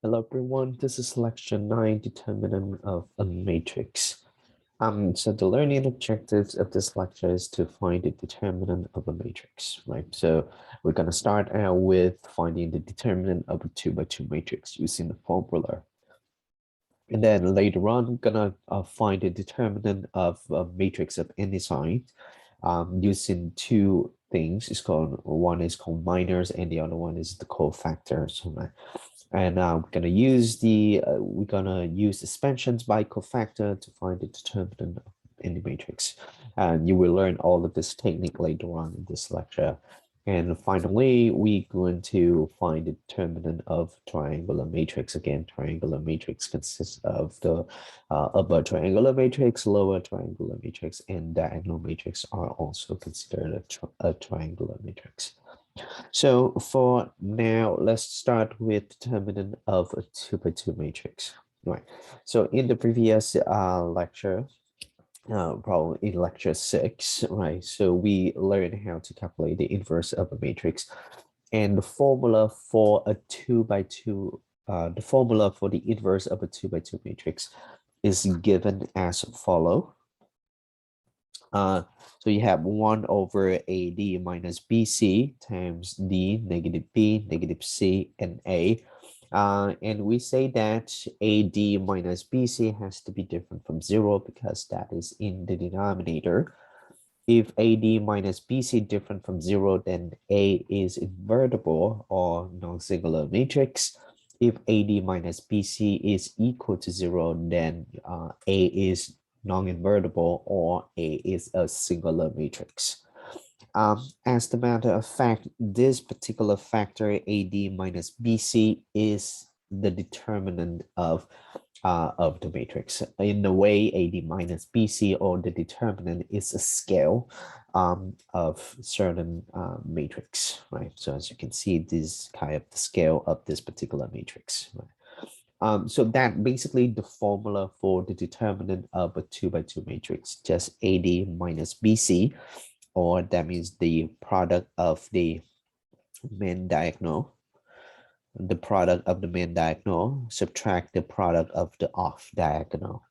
Hello everyone, this is lecture 9, determinant of a matrix. So the learning objectives of this lecture is to find the determinant of a matrix, right? So we're going to start out with finding the determinant of a 2 by 2 matrix using the formula. And then later on, we're going to find the determinant of a matrix of any sign using two things. One is called minors and the other one is the cofactors, right? And we're gonna use expansions by cofactor to find the determinant in the matrix. And you will learn all of this technique later on in this lecture. And finally, we're going to find the determinant of triangular matrix. Again, triangular matrix consists of the upper triangular matrix, lower triangular matrix, and diagonal matrix are also considered a triangular matrix. So for now, let's start with determinant of a 2 by 2 matrix. Right. So in the previous lecture, probably in lecture 6, right? So we learned how to calculate the inverse of a matrix, and the formula for a 2 by 2, the formula for the inverse of a 2 by 2 matrix is given as follow. So you have 1 over AD minus BC times D, negative B, negative C, and A. And we say that AD minus BC has to be different from 0 because that is in the denominator. If AD minus BC different from 0, then A is invertible or non-singular matrix. If AD minus BC is equal to 0, then A is non-invertible or A is a singular matrix. As a matter of fact, this particular factor AD minus BC is the determinant of the matrix. In a way, AD minus BC or the determinant is a scale of certain matrix, right? So as you can see, this is kind of the scale of this particular matrix, right? So that basically the formula for the determinant of a 2 by 2 matrix, just AD minus BC, or that means the product of the main diagonal, subtract the product of the off diagonal.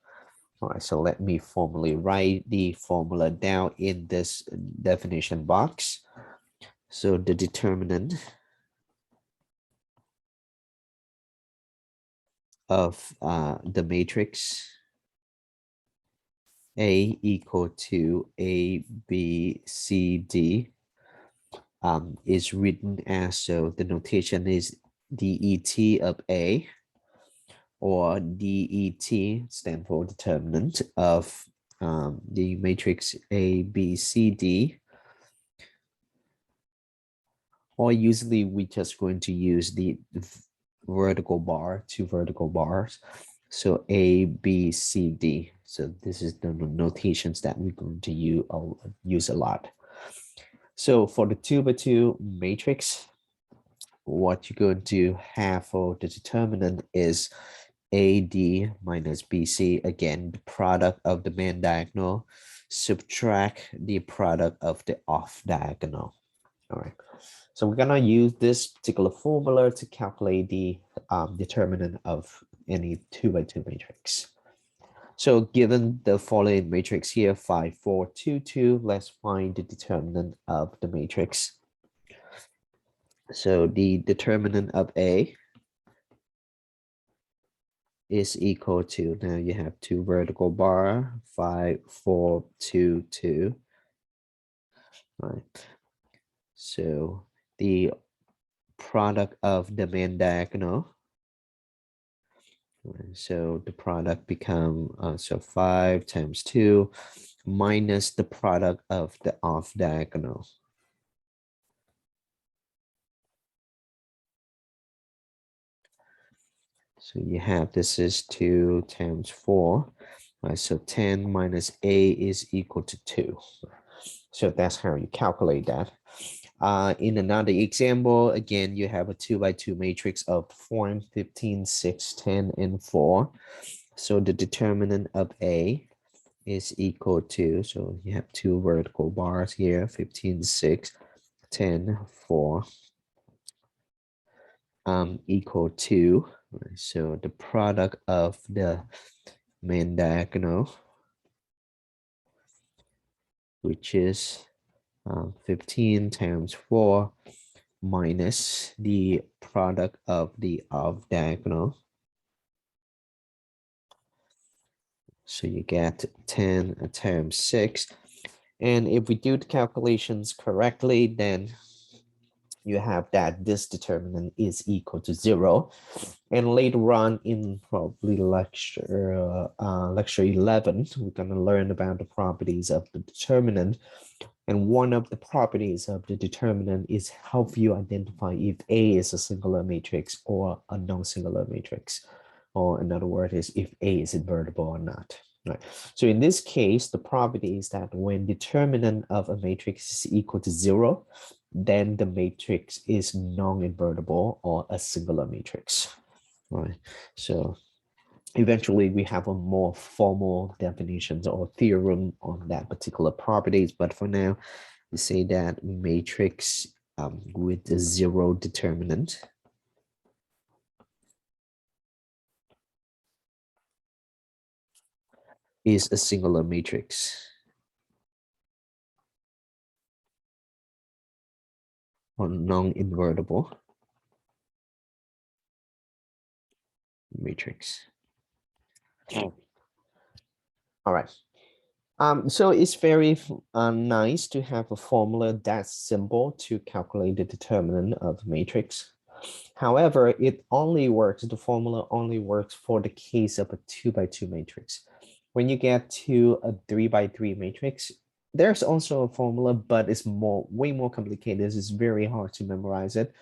All right, so let me formally write the formula down in this definition box. So the determinant of the matrix A equal to A, B, C, D is written as, so the notation is DET of A, or DET stand for determinant of the matrix A, B, C, D. Or usually we just going to use the vertical bar, two vertical bars. So A, B, C, D. So this is the notations that we're going to use a lot. So for the 2 by 2 matrix, what you're going to have for the determinant is AD minus BC, again, the product of the main diagonal, subtract the product of the off diagonal. All right. So we're gonna use this particular formula to calculate the determinant of any 2 by 2 matrix. So given the following matrix here, 5, 4, 2, 2, let's find the determinant of the matrix. So the determinant of A is equal to, now you have two vertical bar, 5, 4, 2, 2. Right. So the product of the main diagonal, so the product become, so 5 times 2 minus the product of the off diagonal. So you have, this is 2 times 4. Right, so 10 minus A is equal to 2. So that's how you calculate that. In another example, again, you have a 2 by 2 matrix of form 15, 6, 10, and 4. So the determinant of A is equal to, so you have two vertical bars here, 15, 6, 10, 4, equal to Right, so the product of the main diagonal, which is 15 times 4 minus the product of the off diagonal. So you get 10 times 6. And if we do the calculations correctly, then you have that this determinant is equal to 0. And later on in probably lecture 11, we're going to learn about the properties of the determinant. And one of the properties of the determinant is help you identify if A is a singular matrix or a non-singular matrix. Or in other words, is if A is invertible or not. Right. So in this case, the property is that when determinant of a matrix is equal to 0, then the matrix is non-invertible or a singular matrix. Right. So eventually we have a more formal definitions or theorem on that particular properties, but for now, we say that matrix with a 0 determinant is a singular matrix or non-invertible matrix. All right. So it's very nice to have a formula that's simple to calculate the determinant of matrix. However, it only works, the formula only works for the case of a 2 by 2 matrix. When you get to a 3 by 3 matrix, there's also a formula, but it's way more complicated. It's very hard to memorize it.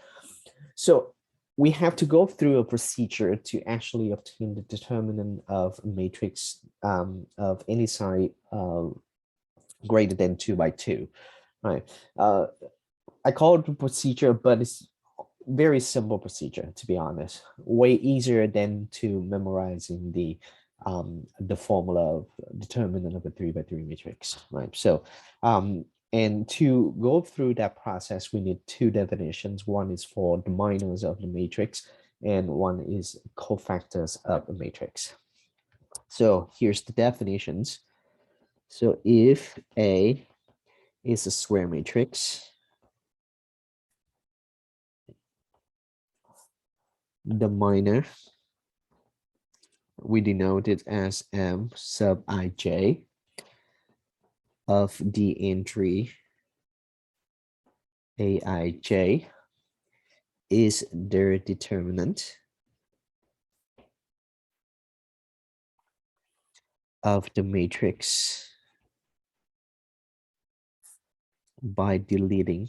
So we have to go through a procedure to actually obtain the determinant of a matrix of any side greater than 2 by 2, right? I call it a procedure, but it's very simple procedure, to be honest. Way easier than to memorizing the formula of determinant of a 3 by 3 matrix, right? So and to go through that process, we need two definitions. One is for the minors of the matrix, and one is cofactors of the matrix. So here's the definitions. So if A is a square matrix, the minor we denote it as M sub ij of the entry aij is their determinant of the matrix by deleting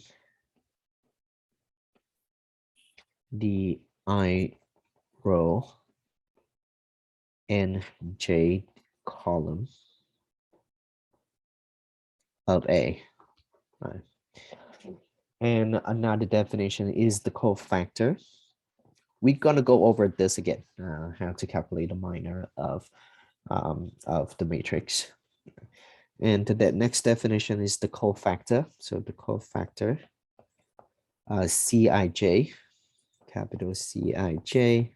the I row and j column of A. Right. And another definition is the cofactor. We're gonna go over this again, how to calculate the minor of the matrix. And the next definition is the cofactor. So the cofactor, Cij, capital Cij,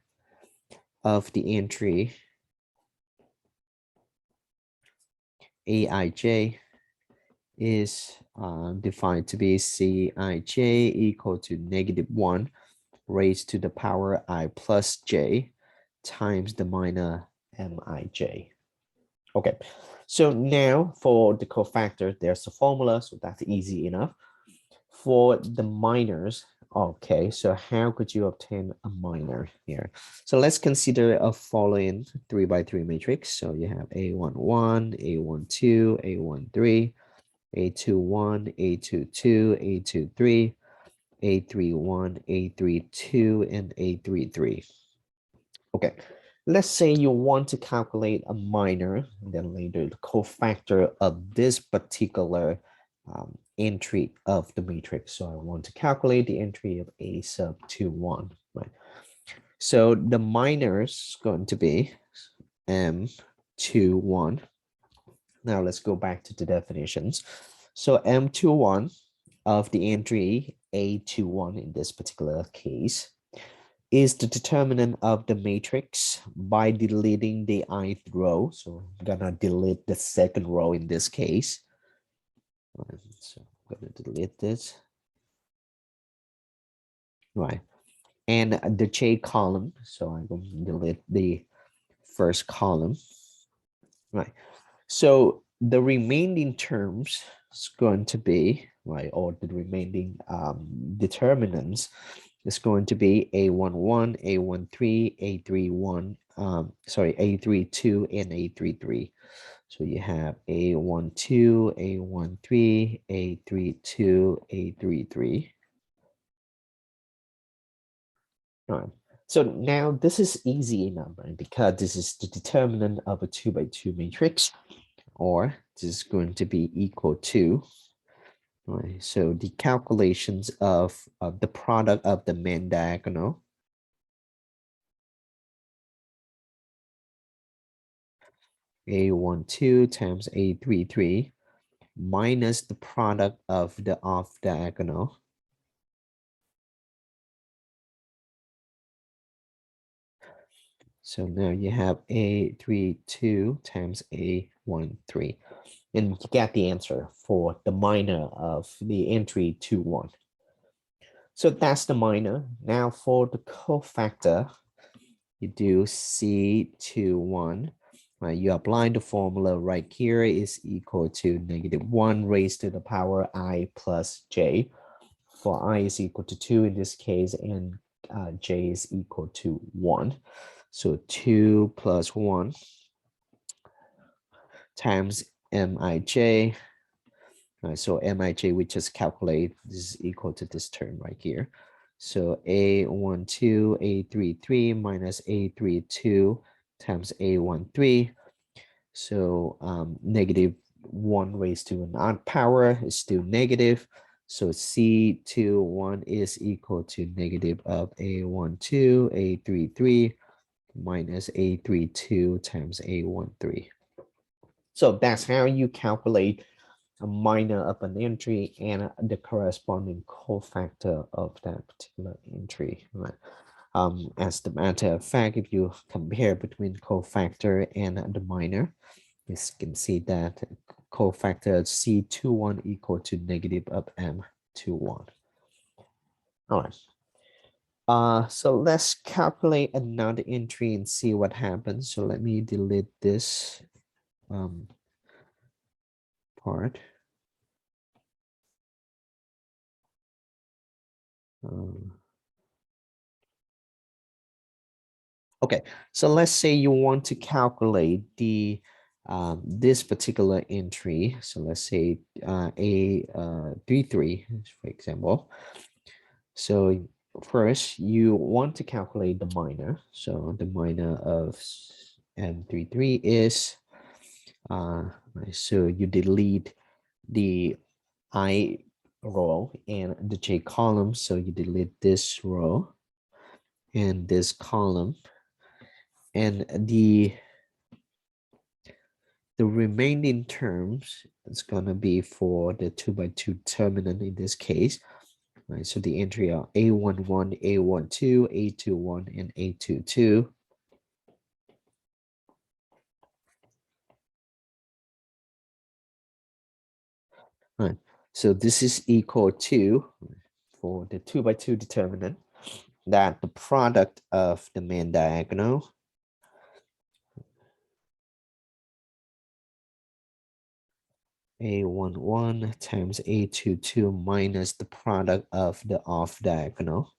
of the entry Aij is defined to be Cij equal to -1 raised to the power I plus j times the minor Mij. Okay, so now for the cofactor, there's a formula, so that's easy enough. For the minors, okay, so how could you obtain a minor here? So let's consider a following 3 by 3 matrix. So you have A11, A12, A13, A21, A22, A23, A31, A32, and A33. Okay, let's say you want to calculate a minor, and then later the cofactor of this particular entry of the matrix. So I want to calculate the entry of A sub 21, right? So the minor is going to be M21. Now let's go back to the definitions. So M21 of the entry A21 in this particular case is the determinant of the matrix by deleting the ith row. So I'm gonna delete the second row in this case. Right, so I'm gonna delete this. Right. And the J column. So I'm going to delete the first column. Right. So the remaining terms is going to be, right, or the remaining determinants is going to be A11, A13, A31, sorry, A32, and A33. So you have A12, A13, A32, A33. All right. So now this is easy enough, right? Because this is the determinant of a 2 by 2 matrix, or this is going to be equal to, right? So the calculations of the product of the main diagonal A12 times A33 minus the product of the off diagonal So now you have A32 times A13. And you get the answer for the minor of the entry 2, 1. So that's the minor. Now for the cofactor, you do C21. You apply the formula right here is equal to -1 raised to the power I plus j. For I is equal to 2 in this case, and j is equal to 1. So 2 plus 1 times mij. So mij, we just calculate, this is equal to this term right here. So A12, A33 minus A32 times A13. So -1 raised to an odd power is still negative. So C21 is equal to negative of A12, A33 minus A32 times A13. So that's how you calculate a minor of an entry and the corresponding cofactor of that particular entry. Right? As the matter of fact, if you compare between cofactor and the minor, you can see that cofactor C21 equal to negative of M21. All right. So let's calculate another entry and see what happens. So let me delete this part. Okay, so let's say you want to calculate the this particular entry. So let's say A33, for example. So first you want to calculate the minor. So the minor of M33 is so you delete the I row and the J column. So you delete this row and this column, and the remaining terms is going to be for the 2 by 2 determinant in this case. Right, so the entry are A11, A12, A21, and A22. Right, so this is equal to, for the 2 by 2 determinant, that the product of the main diagonal A11 times A22 minus the product of the off diagonal.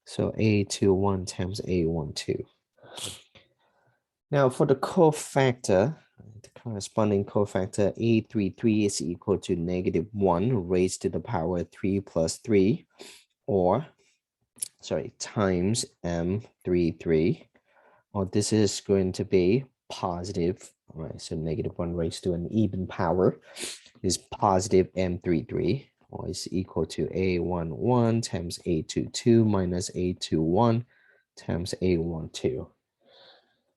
So A21 times A12. Now for the cofactor, the corresponding cofactor A33 is equal to -1 raised to the power 3 plus 3, or sorry, times M33, or this is going to be positive, all right, so -1 raised to an even power is positive M33, or is equal to A11 times A22 minus A21 times A12.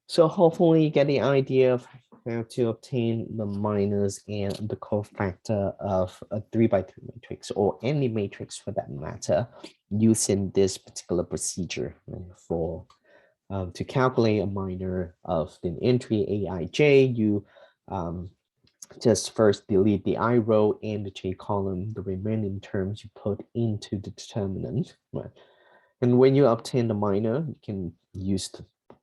So hopefully you get the idea of Now to obtain the minors and the cofactor of a 3x3 matrix or any matrix for that matter, using this particular procedure, right, for to calculate a minor of the entry Aij, you just first delete the I row and the j column. The remaining terms you put into the determinant, right? And when you obtain the minor, you can use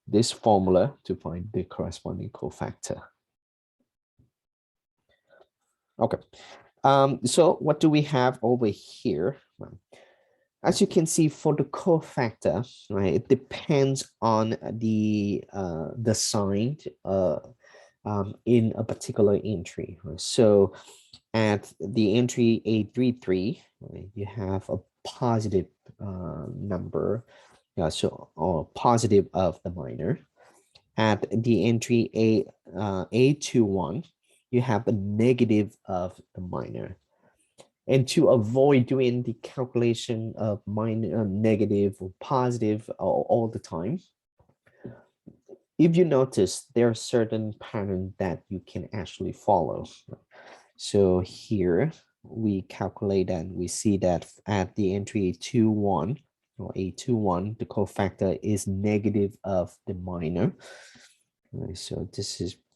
this formula to find the corresponding cofactor. Okay, so what do we have over here? Well, as you can see, for the cofactor, right, it depends on the sign in a particular entry. Right? So at the entry A33, right, you have a positive number, so or positive of the minor. At the entry A21, you have a negative of the minor. And to avoid doing the calculation of minor, negative or positive all the time, if you notice, there are certain patterns that you can actually follow. So here we calculate and we see that at the entry A21 or A21, the cofactor is negative of the minor. Right, so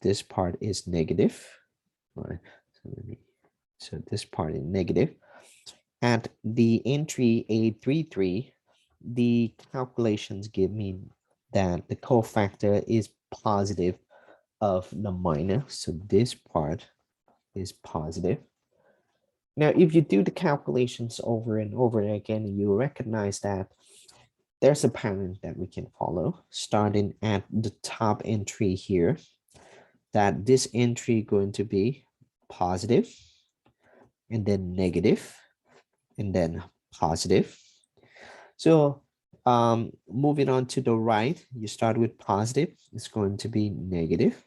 this part is negative. Right, so this part is negative. At the entry A33, the calculations give me that the cofactor is positive of the minor. So this part is positive. Now, if you do the calculations over and over again, you recognize that there's a pattern that we can follow, starting at the top entry here, that this entry going to be positive, and then negative, and then positive. So moving on to the right, you start with positive, it's going to be negative,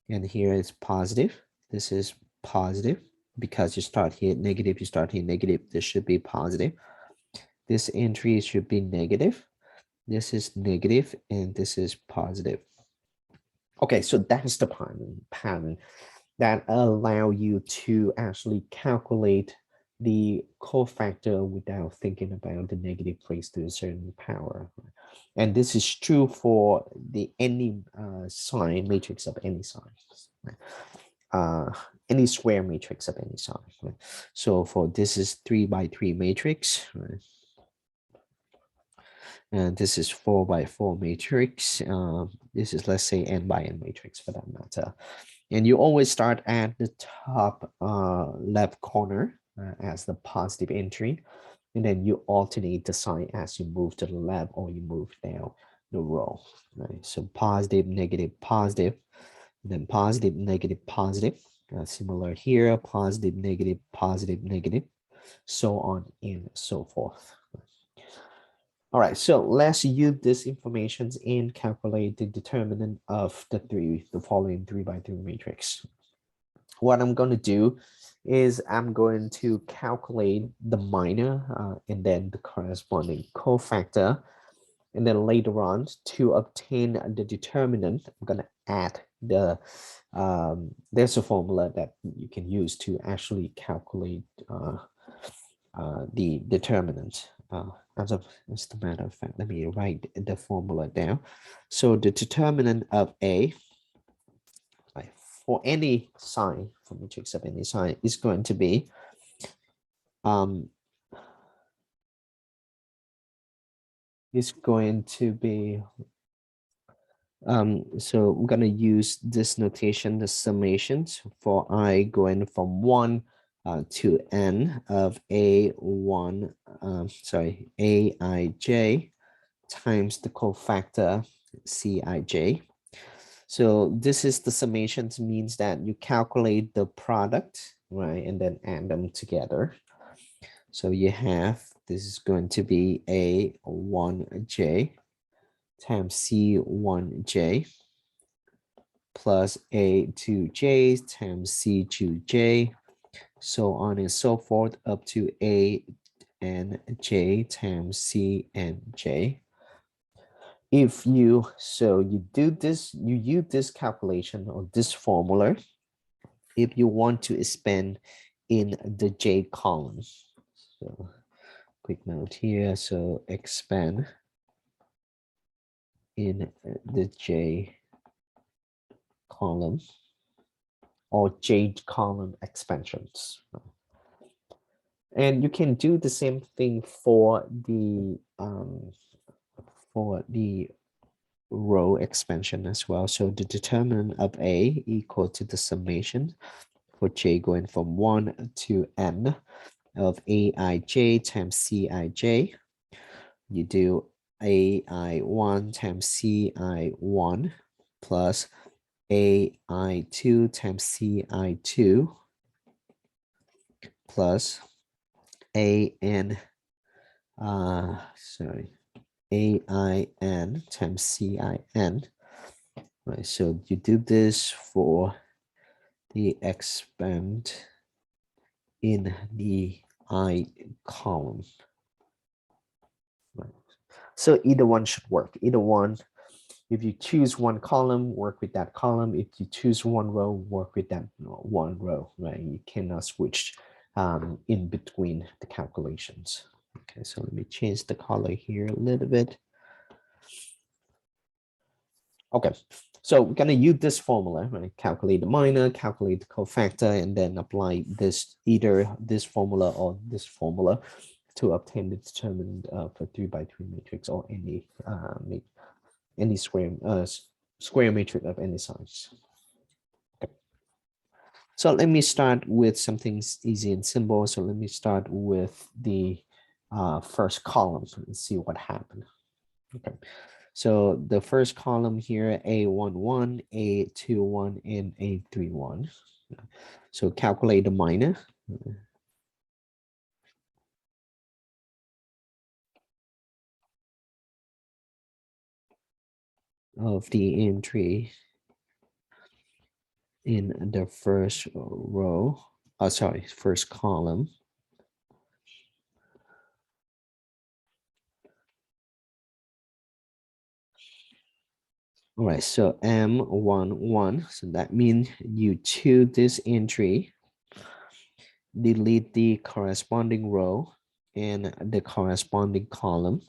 and here is positive. This is positive because you start here negative, you start here negative, this should be positive. This entry should be negative. This is negative, and this is positive. Okay, so that's the pattern that allow you to actually calculate the cofactor without thinking about the negative raised to a certain power. And this is true for the any sign matrix of any sign. Any square matrix of any sign. Right? So for this is 3x3 matrix, right? And this is 4x4 matrix. This is, let's say, n by n matrix for that matter. And you always start at the top left corner as the positive entry. And then you alternate the sign as you move to the left or you move down the row. Right? So positive, negative, positive, then positive, negative, positive. Similar here, positive, negative, positive, negative, so on and so forth. All right, so let's use this information and calculate the determinant of the following 3x3 matrix. What I'm going to do is I'm going to calculate the minor and then the corresponding cofactor. And then later on, to obtain the determinant, I'm going to add the, there's a formula that you can use to actually calculate the determinant. As a matter of fact, let me write the formula down. So the determinant of A, right, for any sign, for matrix of any sign, is going to be so I'm going to use this notation, the summations for I going from 1 to n of A1, Aij times the cofactor Cij. So this is the summations, means that you calculate the product, right, and then add them together. So you have, this is going to be A1j times C1j plus A2j times C2j, so on and so forth, up to A and j times C and j. if you, so you do this, you use this calculation or this formula if you want to expand in the J column. So quick note here, so expand in the J column or J column expansions. And you can do the same thing for the row expansion as well. So the determinant of A equal to the summation for J going from 1 to n of Aij times Cij. You do AI1 times Ci1 plus AI2 times Ci2 plus AN, AIN times CIN. Right, so you do this for the expand in the I column. Right. So either one should work. Either one, if you choose one column, work with that column. If you choose one row, work with that one row, right? You cannot switch in between the calculations. Okay, so let me change the color here a little bit. Okay, so we're gonna use this formula, right? Calculate the minor, calculate the cofactor, and then apply this, either this formula or this formula to obtain the determinant for 3x3 matrix or any square matrix of any size. Okay. So let me start with something easy and simple. So let me start with the first column and see what happened. Okay. So the first column here, A11, A21, and A31. So calculate the minor. Of the entry in the first row, first column. All right, so M11, so that means you choose this entry, delete the corresponding row and the corresponding column,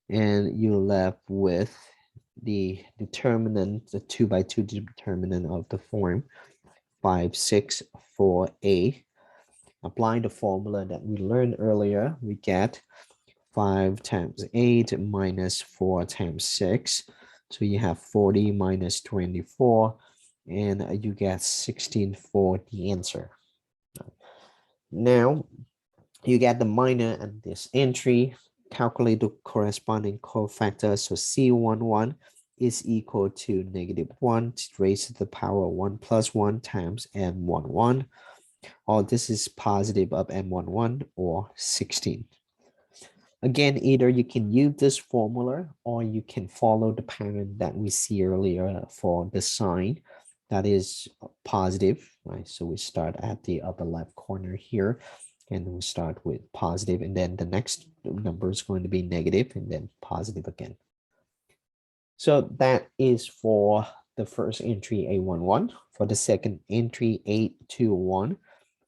and you're left with the determinant, the 2x2 determinant of the form 5, 6, 4a. Apply the formula that we learned earlier, we get 5 times 8 minus 4 times 6. So you have 40 minus 24, and you get 16 for the answer. Now you get the minor and this entry, calculate the corresponding cofactor. So C11 is equal to -1 raised to the power 1 plus 1 times M11. Or this is positive of M11 or 16. Again, either you can use this formula or you can follow the pattern that we see earlier for the sign that is positive, right? So we start at the upper left corner here and we start with positive, and then the next number is going to be negative and then positive again. So that is for the first entry A11. For the second entry A21,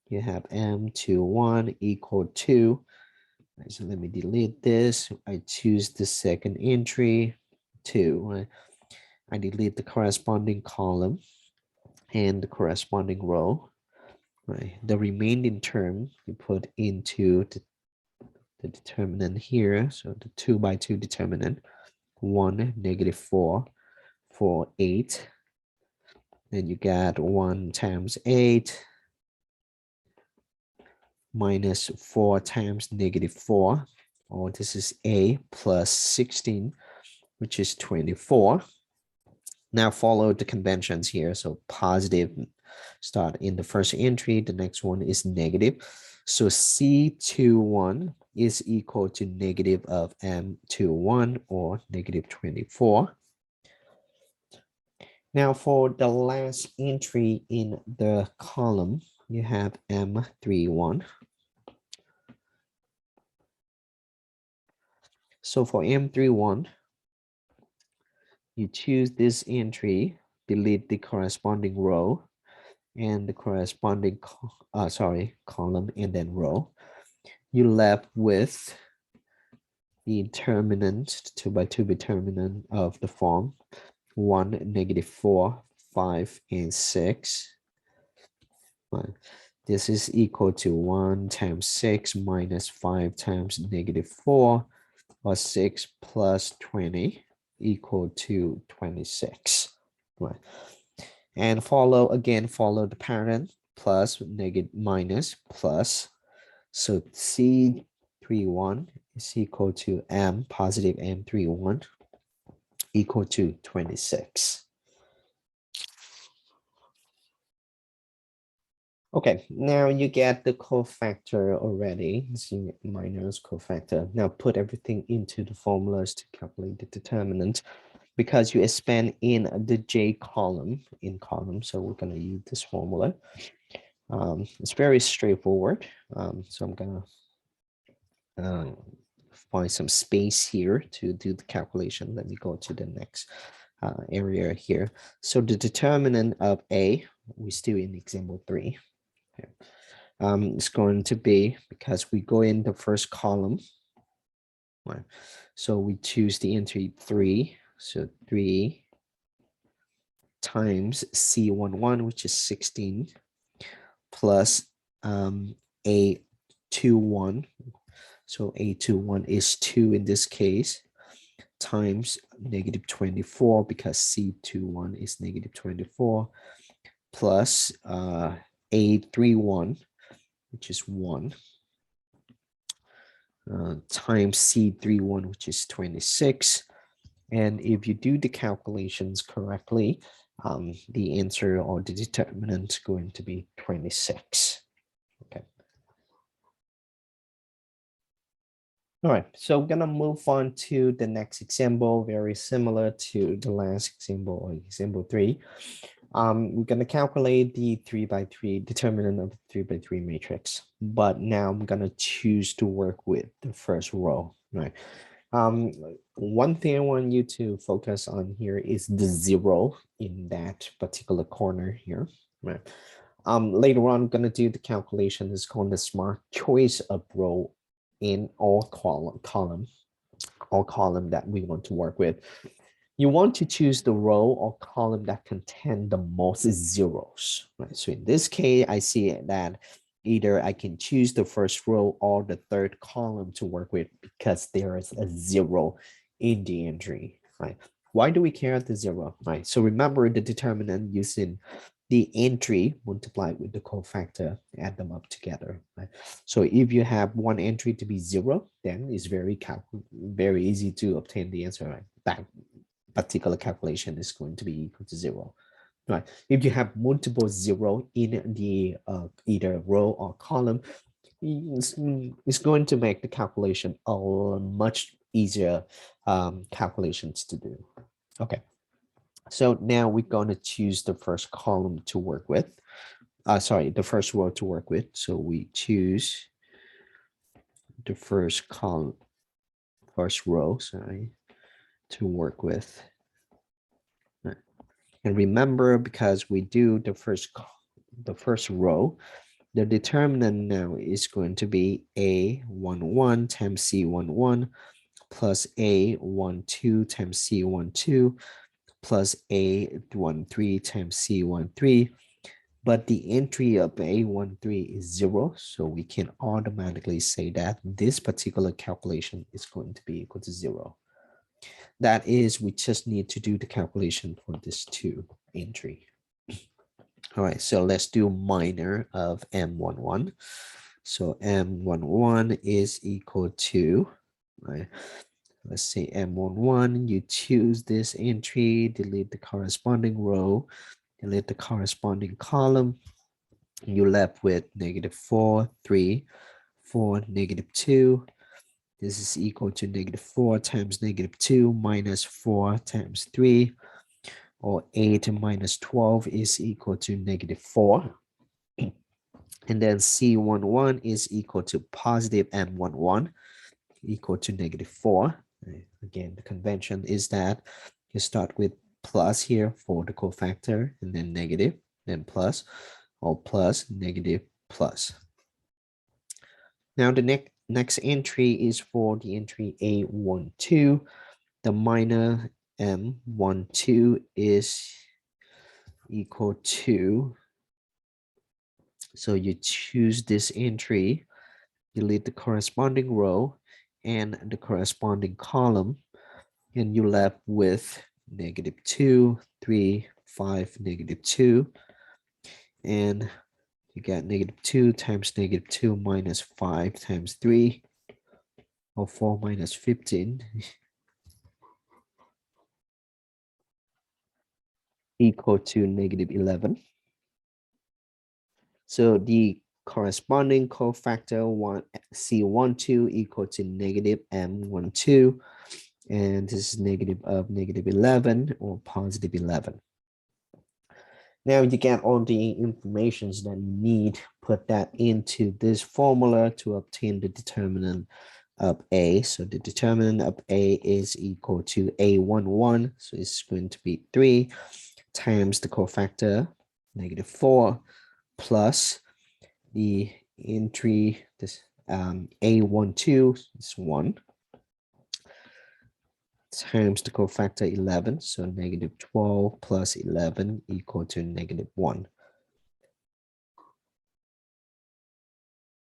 you have M21 equal to, so let me delete this. I choose the second entry, 2. I delete the corresponding column and the corresponding row. Right. The remaining term you put into the determinant here. So the 2x2 determinant, 1, -4, 4, 8. Then you got 1 times 8 minus 4 times -4. Or this is A plus 16, which is 24. Now follow the conventions here. So positive start in the first entry. The next one is negative. So C21 is equal to negative of M21 or -24. Now for the last entry in the column, you have M31. So for M31, You choose this entry, delete the corresponding row and the corresponding column and then row. You left with the determinant, 2 by 2 determinant of the form 1, -4, 5, and 6. Right. This is equal to 1 times 6 minus 5 times -4, or 6 plus 20 equal to 26. Right. And follow the parent plus negative minus plus. So C31 is equal to M positive M31 equal to 26. Okay, now you get the cofactor already. C minus cofactor. Now put everything into the formulas to calculate the determinant. Because you expand in the J column, so we're going to use this formula. It's very straightforward. So I'm going to find some space here to do the calculation. Let me go to the next area here. So the determinant of A, we're still in example 3. Okay. It's going to be, because we go in the first column, right? So we choose the entry 3. So 3 times C11, which is 16, plus A21. So A21 is 2 in this case, times -24, because C21 is -24, plus A31, which is 1, times C31, which is 26. And if you do the calculations correctly, the answer or the determinant is going to be 26. Okay. All right, so we're gonna move on to the next example, very similar to the last example, or example 3. We're gonna calculate the 3 by 3 determinant of the 3 by 3 matrix, but now I'm gonna choose to work with the first row, right? One thing I want you to focus on here is the 0 in that particular corner here, right? Later on, I'm gonna do the calculation. It's called the smart choice of row in all column that we want to work with. You want to choose the row or column that contain the most zeros, right? So in this case, I see that either I can choose the first row or the third column to work with because there is a 0 in the entry, right? Why do we care at the 0, right? So remember the determinant using the entry multiplied with the cofactor, add them up together, right? So if you have one entry to be 0, then it's very easy to obtain the answer, right? That particular calculation is going to be equal to 0. Right. If you have multiple 0 in the either row or column, it's going to make the calculation a much easier calculations to do. Okay. So now we're going to choose the first column to work with. The first row to work with. So we choose the first column, first row, to work with. And remember, because we do the first row, the determinant now is going to be A11 times C11 plus A12 times C12 plus A13 times C13. But the entry of A13 is 0, so we can automatically say that this particular calculation is going to be equal to 0. That is, we just need to do the calculation for this 2 entry. All right, so let's do minor of M11. So M11 is equal to, right? Let's say M11, you choose this entry, delete the corresponding row, delete the corresponding column. You're left with -4, 3, 4, -2. This is equal to -4 times -2 minus 4 times 3, or 8 minus 12 is equal to -4. And then C11 is equal to positive M11 equal to -4. Again, the convention is that You start with plus here for the cofactor, and then negative, then plus, or plus, negative, plus. Now the next entry is for the entry A12. The minor M12 is equal to, so you choose this entry, delete the corresponding row and the corresponding column, and you're left with -2, 3, 5, -2, and you get -2 times -2 minus 5 times 3, or 4 minus 15, equal to -11. So the corresponding cofactor C12 equal to -M12, and this is negative of -11 or positive 11. Now you get all the informations that you need, put that into this formula to obtain the determinant of A. So the determinant of A is equal to A11, so it's going to be 3 times the cofactor, -4, plus the entry, this A12 is 1, times the cofactor 11, so -12 plus 11 equal to -1.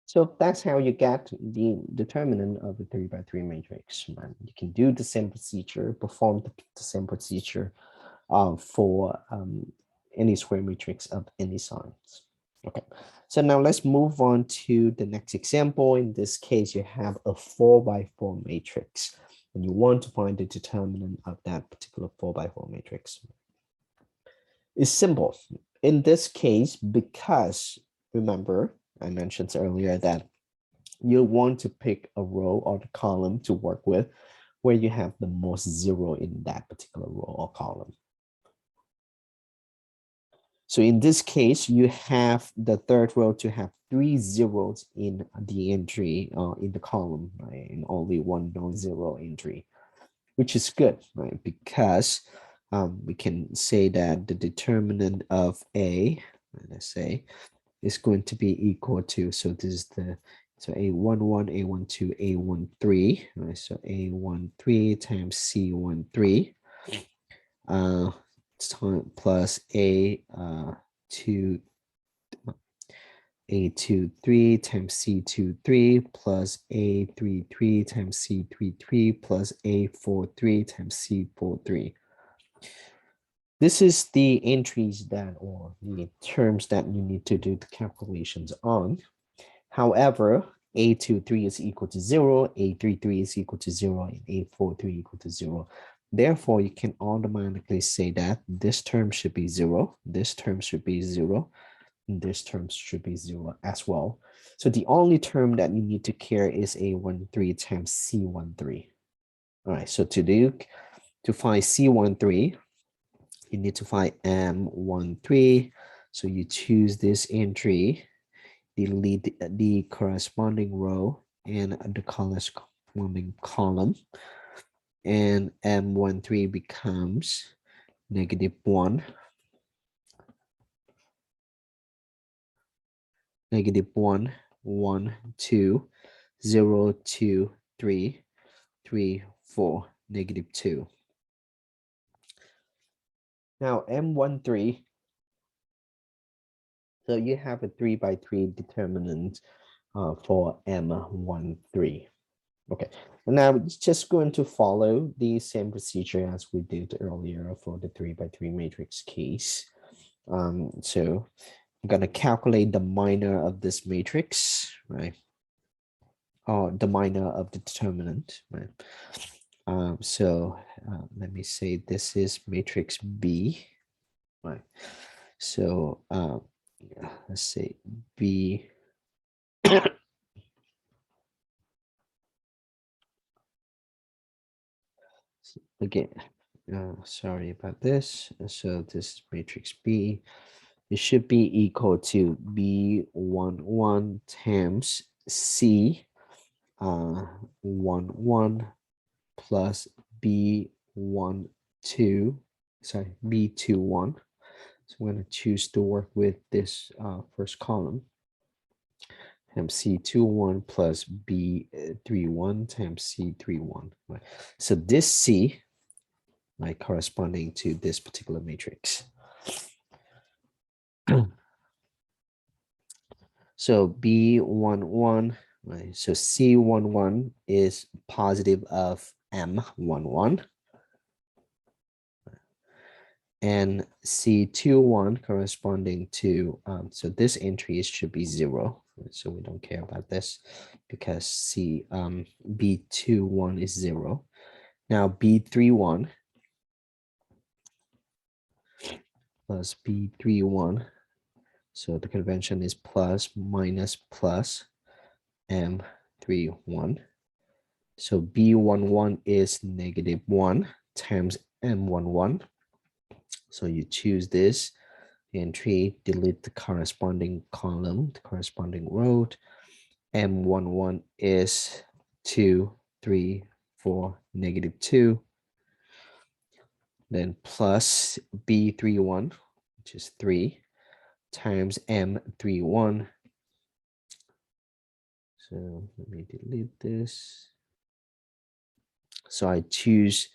So that's how you get the determinant of a 3 by 3 matrix. You can do the same procedure, perform the same procedure for any square matrix of any size. Okay, so now let's move on to the next example. In this case, you have a 4 by 4 matrix, and you want to find the determinant of that particular 4 by 4 matrix. It's simple. In this case, because remember, I mentioned earlier that you want to pick a row or the column to work with where you have the most zero in that particular row or column. So in this case, you have the third row to have 3 zeros in the entry in the column, right? And only 1 non-zero entry, which is good, right? Because we can say that the determinant of A, let's say, is going to be equal to, so this is the, so A11, A12, A13, right? So A13 times C13 plus A23 times C23 plus A33 times C33 plus A43 times C43. This is the entries that, or the terms that you need to do the calculations on. However, A23 is equal to 0, A33 is equal to 0, and A43 equal to 0. Therefore, you can automatically say that this term should be 0, this term should be 0, and this term should be 0 as well. So the only term that you need to care is A13 times C13. All right, so to find C13, you need to find M13. So you choose this entry, delete the corresponding row and the corresponding column, and M13 becomes -1, -1, 1, 2, 0, 2, 3, 3, 4, -2. Now M13, so you have a 3 by 3 determinant for M13. Okay, and now it's just going to follow the same procedure as we did earlier for the 3 by 3 matrix case. So I'm going to calculate the minor of this matrix, right? Or the minor of the determinant, right? Let me say this is matrix B, right? So let's say B. Again, sorry about this. So this is matrix B. It should be equal to B11 times C 11 plus B12 B21. So I'm going to choose to work with this first column. Times C21 plus B31 times C31. Right. So this C, right, corresponding to this particular matrix. So B11, right? So C11 is positive of M11. And C21 corresponding to, so this entry should be 0. So we don't care about this because B21 is 0. Now B31 plus B31. So the convention is plus minus plus M31. So B11 is -1 times M11. So you choose this entry, delete the corresponding column, the corresponding row. M11 is 2, 3, 4, -2. Then plus B31, which is 3, times M31. So let me delete this. So I choose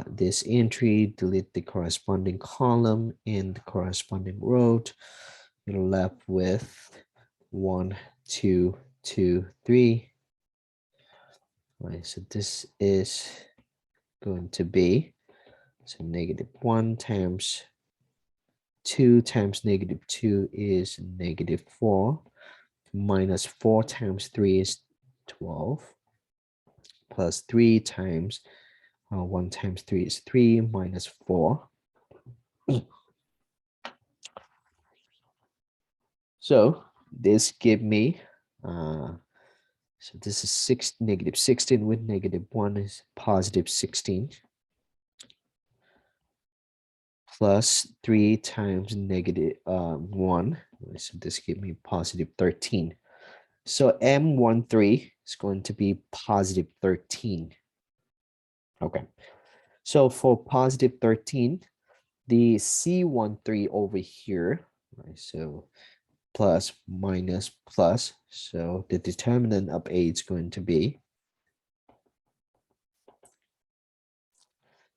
this entry, delete the corresponding column and the corresponding row. You're left with 1, 2, 2, 3. Right, so this is going to be, so -1 times 2 times -2 is -4. Minus 4 times 3 is 12. Plus 3 times 1 times 3 is 3 minus 4. So this give me, so this is -16 with -1 is +16. Plus 3 times -1. So this give me +13. So M13 is going to be +13. Okay. So for +13, the C13 over here, right? So plus, minus, plus. So the determinant of A is going to be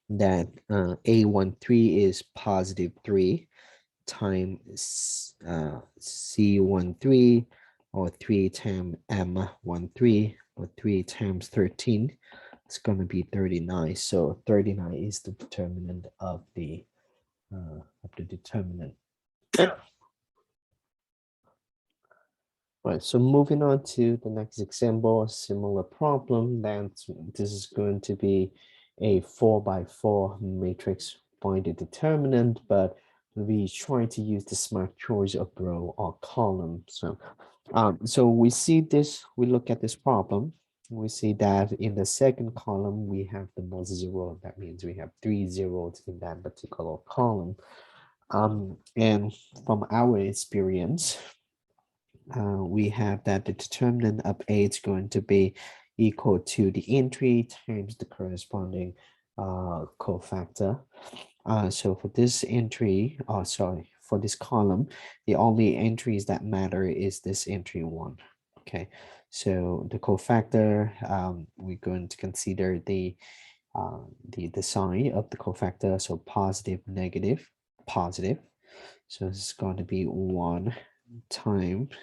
that A13 is +3 times C13 or 3 times M13 or 3 times 13. It's going to be 39. So 39 is the determinant of the determinant. Right, so moving on to the next example, similar problem. This is going to be a 4x4 matrix. Find the determinant, but we try to use the smart choice of row or column. So we see this, we look at this problem. We see that in the second column, we have the most zero. That means we have 3 zeros in that particular column. And from our experience, we have that the determinant of A is going to be equal to the entry times the corresponding cofactor. So for this entry, for this column, the only entries that matter is this entry 1. Okay, so the cofactor, we're going to consider the sign of the cofactor, so positive, negative, positive. So this is going to be 1 times.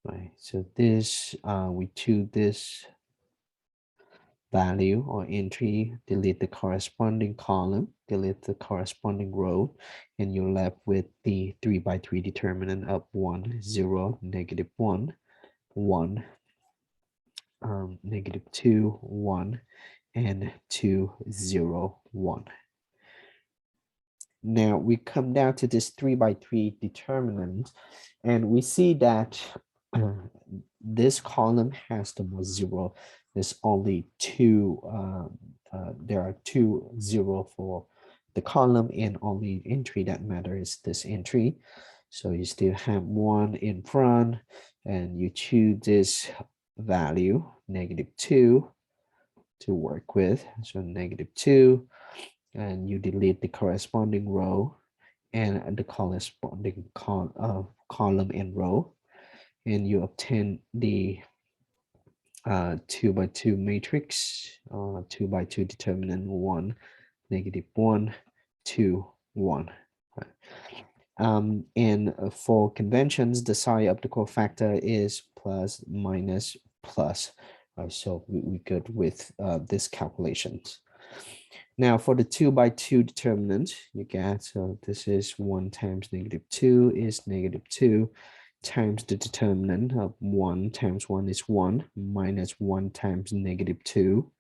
Right, so this, we choose this value or entry, delete the corresponding column, delete the corresponding row, and you're left with the 3x3 determinant of 1, 0, -1, 1, -2, 1, and 2, 0, 1. Now we come down to this 3x3 determinant, and we see that this column has the most 0. There's only 2. There are 2 0 for the column, and only entry that matters is this entry. So you still have 1 in front, and you choose this value, -2. to work with. So -2, and you delete the corresponding row and the corresponding column and row, and you obtain the 2 by 2 matrix, 2 by 2 determinant 1, -1, 2, 1. Right. And for conventions, the psi of the cofactor is plus, minus, plus. Right, so we good with this calculations. Now for the 2 by 2 determinant, you get, so this is 1 times -2 is -2 times the determinant of 1 times 1 is 1 minus 1 times -2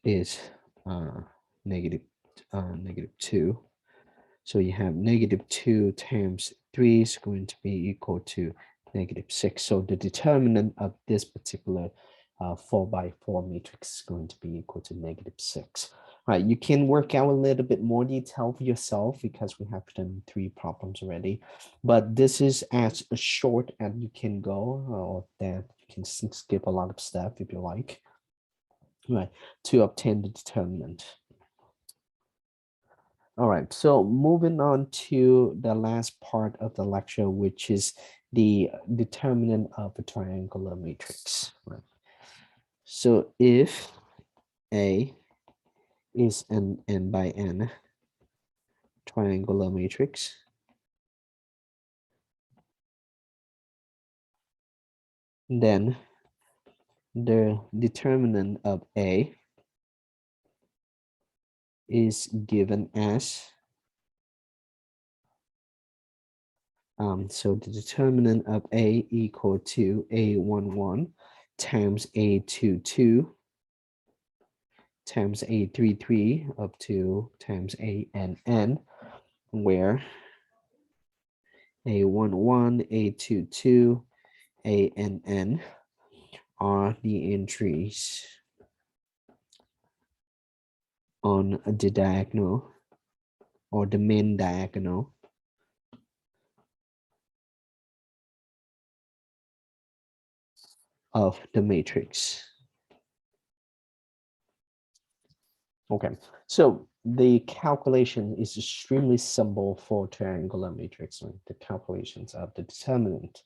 is negative 2. So you have -2 times 3 is going to be equal to -6. So the determinant of this particular 4 by 4 matrix is going to be equal to -6. Right, you can work out a little bit more detail for yourself because we have done 3 problems already. But this is as short as you can go, or that you can skip a lot of stuff if you like. Right, to obtain the determinant. All right, so moving on to the last part of the lecture, which is the determinant of a triangular matrix. Right. So if A is an n by n triangular matrix, then the determinant of A is given as, so the determinant of A equal to A11 times A22 times A33 up to times ANN, where A11, A22, ANN are the entries on the diagonal or the main diagonal of the matrix. Okay, so the calculation is extremely simple for triangular matrix, right? The calculations of the determinant.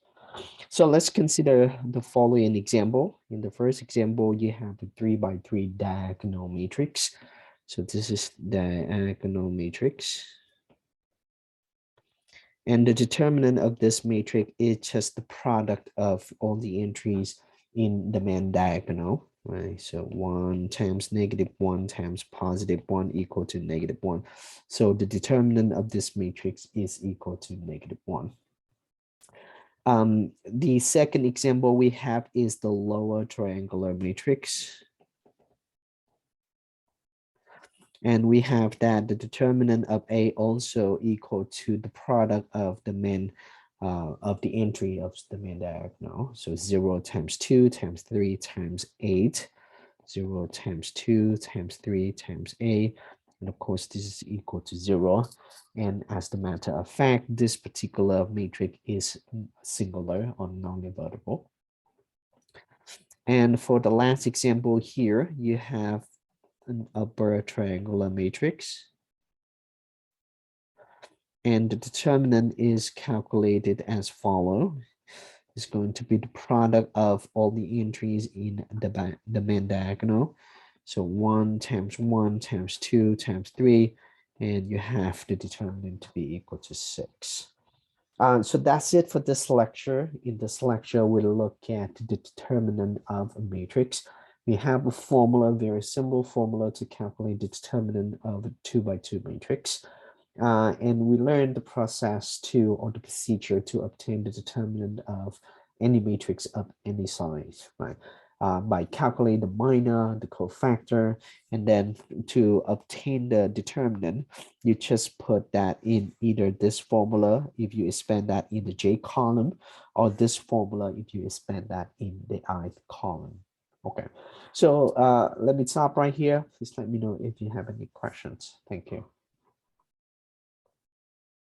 So let's consider the following example. In the first example, you have a 3 by 3 diagonal matrix. So this is diagonal matrix. And the determinant of this matrix is just the product of all the entries in the main diagonal, right? So 1 times -1 times +1 equal to -1. So the determinant of this matrix is equal to -1. The second example we have is the lower triangular matrix. And we have that the determinant of A also equal to the product of the main of the entry of the main diagonal. So 0 times 2 times 3 times 8, 0 times 2 times 3 times 8. And of course, this is equal to 0. And as a matter of fact, this particular matrix is singular or non-invertible. And for the last example here, you have an upper triangular matrix. And the determinant is calculated as follows. It's going to be the product of all the entries in the main diagonal. So 1 times 1 times 2 times 3, and you have the determinant to be equal to 6. So that's it for this lecture. In this lecture, we'll look at the determinant of a matrix. We have a formula, very simple formula to calculate the determinant of a 2 by 2 matrix. And we learned the process or the procedure to obtain the determinant of any matrix of any size, right? By calculating the minor, the cofactor, and then to obtain the determinant, you just put that in either this formula if you expand that in the J column, or this formula if you expand that in the ith column. Okay, so let me stop right here. Please let me know if you have any questions. Thank you.